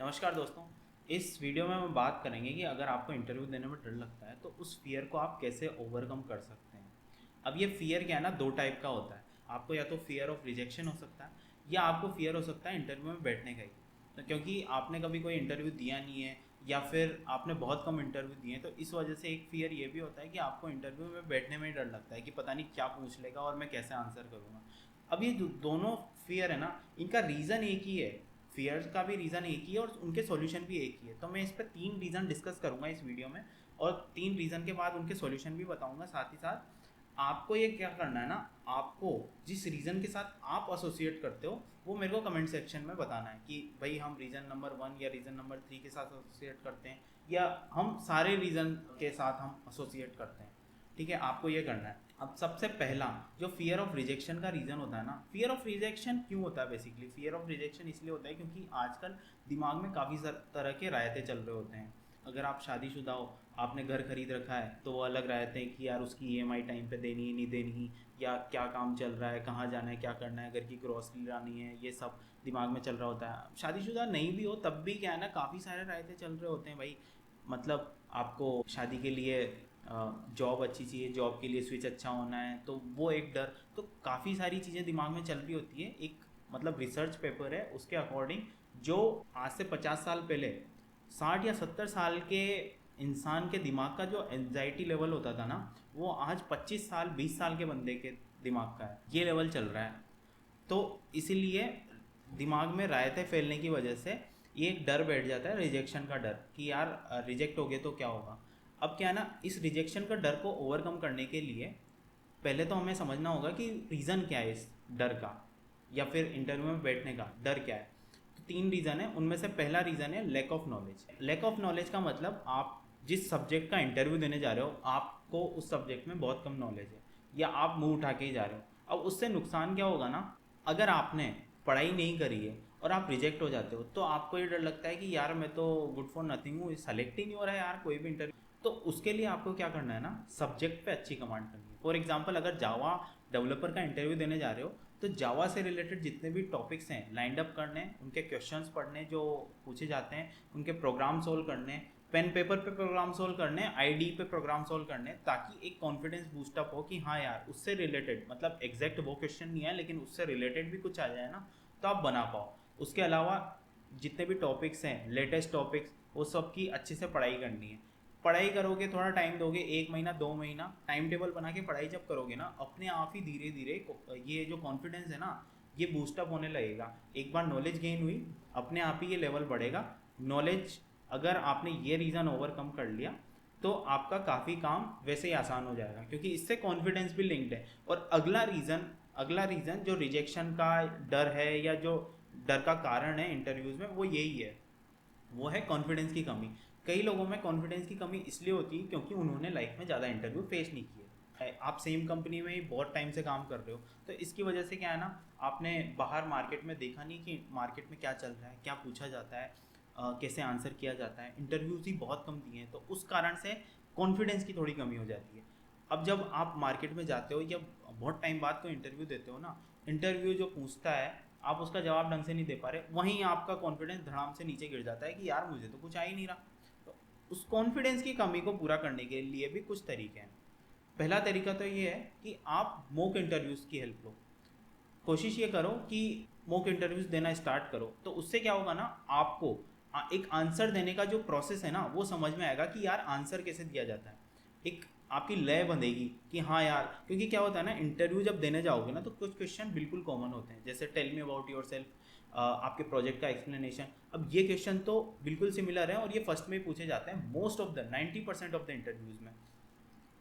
नमस्कार दोस्तों। इस वीडियो में हम बात करेंगे कि अगर आपको इंटरव्यू देने में डर लगता है तो उस फियर को आप कैसे ओवरकम कर सकते हैं। अब ये फियर क्या है ना, दो टाइप का होता है। आपको या तो फियर ऑफ रिजेक्शन हो सकता है या आपको फियर हो सकता है इंटरव्यू में बैठने का ही। तो क्योंकि आपने कभी कोई इंटरव्यू दिया नहीं है या फिर आपने बहुत कम इंटरव्यू दिए हैं, तो इस वजह से एक फियर ये भी होता है कि आपको इंटरव्यू में बैठने में ही डर लगता है कि पता नहीं क्या पूछ लेगा और मैं कैसे आंसर करूँगा। अब ये दोनों फियर है ना, इनका रीज़न एक ही है। फियर का भी रीज़न एक ही है और उनके सॉल्यूशन भी एक ही है। तो मैं इस पर 3 रीज़न डिस्कस करूँगा इस वीडियो में और 3 रीज़न के बाद उनके सॉल्यूशन भी बताऊँगा। साथ ही साथ आपको ये क्या करना है ना, आपको जिस रीज़न के साथ आप एसोसिएट करते हो वो मेरे को कमेंट सेक्शन में बताना है कि भाई हम रीज़न नंबर 1 या रीज़न नंबर 3 के साथ एसोसिएट करते हैं या हम सारे रीज़न के साथ हम एसोसिएट करते हैं। ठीक है, आपको ये करना है। अब सबसे पहला जो फियर ऑफ रिजेक्शन का रीज़न होता है ना, फियर ऑफ रिजेक्शन क्यों होता है? बेसिकली फियर ऑफ रिजेक्शन इसलिए होता है क्योंकि आजकल दिमाग में काफ़ी तरह के रायते चल रहे होते हैं। अगर आप शादीशुदा हो, आपने घर खरीद रखा है, तो वो अलग रायते हैं कि यार उसकी ईएमआई टाइम पे देनी है नहीं देनी, या क्या काम चल रहा है, कहाँ जाना है, क्या करना है, घर की ग्रोसरी लानी है, ये सब दिमाग में चल रहा होता है। शादीशुदा नहीं भी हो तब भी क्या है ना, काफ़ी सारे रायते चल रहे होते हैं भाई। मतलब आपको शादी के लिए जॉब अच्छी चाहिए, जॉब के लिए स्विच अच्छा होना है, तो वो एक डर। तो काफ़ी सारी चीज़ें दिमाग में चल रही होती है। एक मतलब रिसर्च पेपर है, उसके अकॉर्डिंग जो आज से 50 साल पहले 60 या 70 साल के इंसान के दिमाग का जो एंजाइटी लेवल होता था ना, वो आज 25 साल 20 साल के बंदे के दिमाग का है, ये लेवल चल रहा है। तो इसीलिए दिमाग में रायते फैलने की वजह से ये एक डर बैठ जाता है, रिजेक्शन का डर, कि यार रिजेक्ट हो गए तो क्या होगा। अब क्या है ना, इस रिजेक्शन का डर को ओवरकम करने के लिए पहले तो हमें समझना होगा कि रीज़न क्या है इस डर का, या फिर इंटरव्यू में बैठने का डर क्या है। तो 3 रीज़न है, उनमें से पहला रीज़न है lack of knowledge. Lack of knowledge का मतलब आप जिस सब्जेक्ट का इंटरव्यू देने जा रहे हो, आपको उस सब्जेक्ट में बहुत कम नॉलेज है या आप मुंह उठा के ही जा रहे हो। अब उससे नुकसान क्या होगा ना, अगर आपने पढ़ाई नहीं करी है और आप रिजेक्ट हो जाते हो तो आपको ये डर लगता है कि यार मैं तो गुड फॉर नथिंग हूँ, सेलेक्ट ही नहीं हो रहा है यार कोई भी इंटरव्यू। तो उसके लिए आपको क्या करना है ना, सब्जेक्ट पे अच्छी कमांड करनी है। फॉर एग्जांपल, अगर जावा डेवलपर का इंटरव्यू देने जा रहे हो तो जावा से रिलेटेड जितने भी टॉपिक्स हैं लाइंड अप करने, उनके क्वेश्चंस पढ़ने जो पूछे जाते हैं, उनके प्रोग्राम सोल्व करने, पेन पेपर पे प्रोग्राम सोल्व करने, आईडी पे प्रोग्राम सोल्व करने, ताकि एक कॉन्फिडेंस बूस्टअप हो कि हाँ यार उससे रिलेटेड, मतलब एग्जैक्ट वो क्वेश्चन नहीं है लेकिन उससे रिलेटेड भी कुछ आ जाए ना, तो आप बना पाओ। उसके अलावा जितने भी टॉपिक्स हैं, लेटेस्ट टॉपिक्स, वो सब की अच्छे से पढ़ाई करनी है। पढ़ाई करोगे, थोड़ा टाइम दोगे, 1 महीना 2 महीना टाइम टेबल बना के पढ़ाई जब करोगे ना, अपने आप ही धीरे धीरे ये जो कॉन्फिडेंस है ना, ये बूस्टअप होने लगेगा। एक बार नॉलेज गेन हुई, अपने आप ही ये लेवल बढ़ेगा। नॉलेज, अगर आपने ये रीज़न ओवरकम कर लिया तो आपका काफ़ी काम वैसे ही आसान हो जाएगा, क्योंकि इससे कॉन्फिडेंस भी लिंक्ड है। और अगला रीज़न जो रिजेक्शन का डर है या जो डर का कारण है इंटरव्यूज़ में, वो यही है, वो है कॉन्फिडेंस की कमी। कई लोगों में कॉन्फिडेंस की कमी इसलिए होती है क्योंकि उन्होंने लाइफ में ज़्यादा इंटरव्यू फेस नहीं किए। आप सेम कंपनी में ही बहुत टाइम से काम कर रहे हो, तो इसकी वजह से क्या है ना, आपने बाहर मार्केट में देखा नहीं कि मार्केट में क्या चल रहा है, क्या पूछा जाता है, कैसे आंसर किया जाता है। इंटरव्यूज़ ही बहुत कम दिए हैं, तो उस कारण से कॉन्फिडेंस की थोड़ी कमी हो जाती है। अब जब आप मार्केट में जाते हो या बहुत टाइम बाद कोई इंटरव्यू देते हो ना, इंटरव्यू जो पूछता है आप उसका जवाब ढंग से नहीं दे पा रहे, वहीं आपका कॉन्फिडेंस धड़ाम से नीचे गिर जाता है कि यार मुझे तो कुछ आ ही नहीं रहा। तो उस कॉन्फिडेंस की कमी को पूरा करने के लिए भी कुछ तरीके हैं। पहला तरीका तो ये है कि आप मॉक इंटरव्यूज़ की हेल्प लो। कोशिश ये करो कि मॉक इंटरव्यूज़ देना स्टार्ट करो, तो उससे क्या होगा ना, आपको एक आंसर देने का जो प्रोसेस है ना, वो समझ में आएगा कि यार आंसर कैसे दिया जाता है। एक आपकी लय बंधेगी कि हाँ यार, क्योंकि क्या होता है ना, इंटरव्यू जब देने जाओगे ना तो कुछ क्वेश्चन बिल्कुल कॉमन होते हैं, जैसे tell me about yourself, आपके प्रोजेक्ट का एक्सप्लेनेशन। अब ये क्वेश्चन तो बिल्कुल सिमिलर है और ये फर्स्ट में ही पूछे जाते हैं most of the 90% of the interviews में।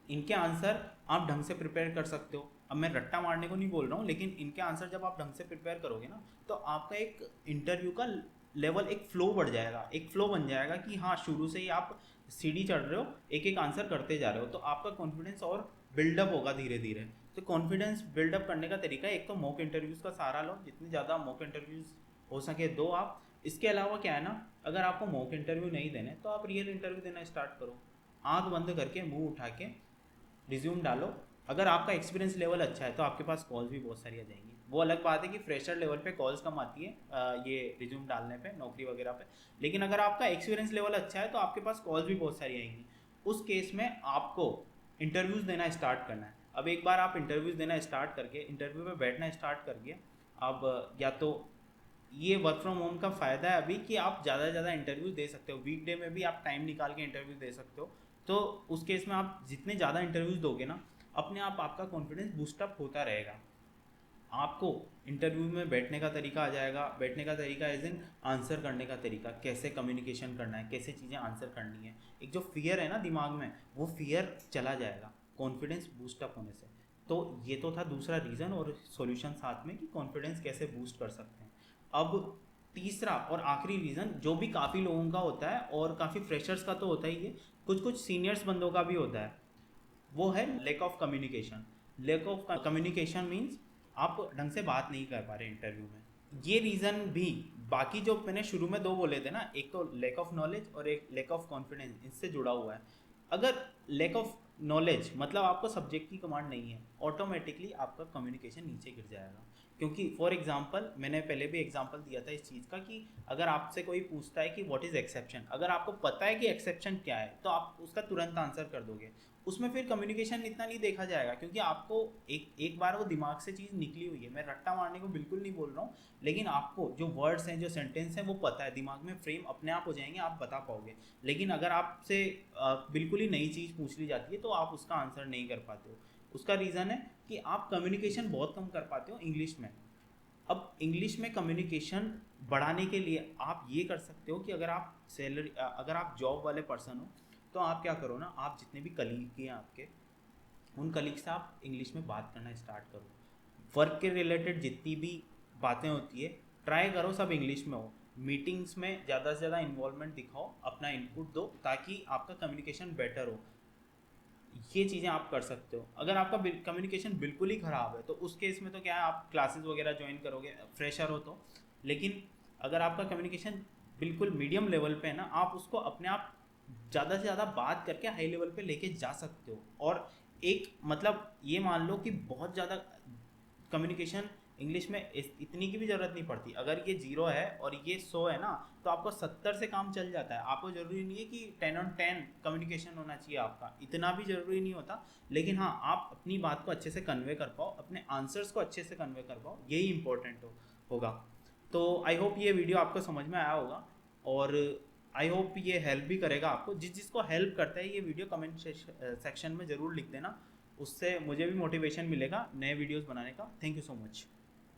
इनके आंसर आप ढंग से प्रिपेयर कर सकते हो। अब मैं रट्टा मारने को नहीं बोल रहा हूँ, लेकिन इनके आंसर जब आप ढंग से प्रिपेयर करोगे ना, तो आपका एक इंटरव्यू का लेवल, एक फ्लो बढ़ जाएगा, एक फ्लो बन जाएगा कि हाँ शुरू से ही आप सीढ़ी चढ़ रहे हो, एक एक आंसर करते जा रहे हो, तो आपका कॉन्फिडेंस और बिल्डअप होगा धीरे धीरे। तो कॉन्फिडेंस बिल्डअप करने का तरीका, एक तो मॉक इंटरव्यूज़ का सहारा लो, जितनी ज़्यादा मॉक इंटरव्यूज़ हो सके दो आप। इसके अलावा क्या है ना, अगर आपको मॉक इंटरव्यू नहीं देने तो आप रियल इंटरव्यू देना स्टार्ट करो। आंख बंद करके, मुंह उठा के रिज्यूम डालो। अगर आपका एक्सपीरियंस लेवल अच्छा है तो आपके पास कॉल्स भी बहुत सारी आ जाएंगी। वो अलग बात है कि फ्रेशर लेवल पे कॉल्स कम आती है ये रिज्यूम डालने पे, नौकरी वगैरह पे। लेकिन अगर आपका एक्सपीरियंस लेवल अच्छा है तो आपके पास कॉल्स भी बहुत सारी आएंगी। उस केस में आपको इंटरव्यूज़ देना स्टार्ट करना है। अब एक बार आप इंटरव्यूज़ देना स्टार्ट करके, इंटरव्यू पे बैठना स्टार्ट करके, अब या तो ये वर्क फ्रॉम होम का फ़ायदा है अभी कि आप ज़्यादा से ज़्यादा इंटरव्यूज़ दे सकते हो, वीकडे में भी आप टाइम निकाल के इंटरव्यू दे सकते हो। तो उस केस में आप जितने ज़्यादा इंटरव्यूज़ दोगे ना, अपने आप आपका कॉन्फिडेंस बूस्टअप होता रहेगा। आपको इंटरव्यू में बैठने का तरीका आ जाएगा। बैठने का तरीका एज इन आंसर करने का तरीका, कैसे कम्युनिकेशन करना है, कैसे चीज़ें आंसर करनी है। एक जो फियर है ना दिमाग में, वो फियर चला जाएगा कॉन्फिडेंस बूस्टअप होने से। तो ये तो था दूसरा रीज़न और सॉल्यूशन साथ में कि कॉन्फिडेंस कैसे बूस्ट कर सकते हैं। अब तीसरा और आखिरी रीज़न जो भी काफ़ी लोगों का होता है और काफ़ी फ्रेशर्स का तो होता ही है, कुछ कुछ सीनियर्स बंदों का भी होता है, वो है lake of communication. Lake of communication means आप ढंग से बात नहीं कर पा रहे इंटरव्यू में। ये रीज़न भी बाकी जो मैंने शुरू में दो बोले थे ना, एक तो लेक ऑफ नॉलेज और एक लेक ऑफ कॉन्फिडेंस, इससे जुड़ा हुआ है। अगर लेक ऑफ नॉलेज मतलब आपको सब्जेक्ट की कमांड नहीं है, ऑटोमेटिकली आपका कम्युनिकेशन नीचे गिर जाएगा। क्योंकि फॉर एग्जांपल, मैंने पहले भी एग्जांपल दिया था इस चीज़ का कि अगर आपसे कोई पूछता है कि व्हाट इज़ एक्सेप्शन, अगर आपको पता है कि एक्सेप्शन क्या है तो आप उसका तुरंत आंसर कर दोगे। उसमें फिर कम्युनिकेशन इतना नहीं देखा जाएगा, क्योंकि आपको एक बार वो दिमाग से चीज़ निकली हुई है। मैं रट्टा मारने को बिल्कुल नहीं बोल रहा हूँ, लेकिन आपको जो वर्ड्स हैं, जो सेंटेंस हैं, वो पता है, दिमाग में फ्रेम अपने आप हो जाएंगे, आप बता पाओगे। लेकिन अगर आपसे बिल्कुल ही नई चीज़ पूछ ली जाती है तो आप उसका आंसर नहीं कर पाते हो। उसका रीज़न है कि आप कम्युनिकेशन बहुत कम कर पाते हो इंग्लिश में। अब इंग्लिश में कम्युनिकेशन बढ़ाने के लिए आप ये कर सकते हो कि अगर आप जॉब वाले पर्सन हो तो आप क्या करो ना, आप जितने भी कलीग हैं आपके, उन कलीग से आप इंग्लिश में बात करना स्टार्ट करो। वर्क के रिलेटेड जितनी भी बातें होती है, ट्राई करो सब इंग्लिश में हो। मीटिंग्स में ज़्यादा से ज़्यादा इन्वॉल्वमेंट दिखाओ, अपना इनपुट दो, ताकि आपका कम्युनिकेशन बेटर हो। ये चीज़ें आप कर सकते हो। अगर आपका कम्युनिकेशन बिल्कुल ही ख़राब है तो उस केस में तो क्या है, आप क्लासेस वगैरह ज्वाइन करोगे, फ्रेशर हो तो। लेकिन अगर आपका कम्युनिकेशन बिल्कुल मीडियम लेवल पे है ना, आप उसको अपने आप ज़्यादा से ज़्यादा बात करके हाई लेवल पे लेके जा सकते हो। और एक मतलब ये मान लो कि बहुत ज़्यादा कम्युनिकेशन इंग्लिश में इतनी की भी ज़रूरत नहीं पड़ती। अगर ये 0 है और ये 100 है ना, तो आपको 70 से काम चल जाता है। आपको ज़रूरी नहीं है कि 10 on 10 कम्युनिकेशन होना चाहिए आपका, इतना भी ज़रूरी नहीं होता। लेकिन हाँ, आप अपनी बात को अच्छे से कन्वे कर पाओ, अपने आंसर्स को अच्छे से कन्वे कर पाओ, यही इंपॉर्टेंट होगा। तो आई होप ये वीडियो आपको समझ में आया होगा, और आई होप ये हेल्प भी करेगा आपको। जिसको हेल्प करता है ये वीडियो कमेंट सेक्शन में ज़रूर लिख देना, उससे मुझे भी मोटिवेशन मिलेगा नए वीडियोस बनाने का। Thank you so much.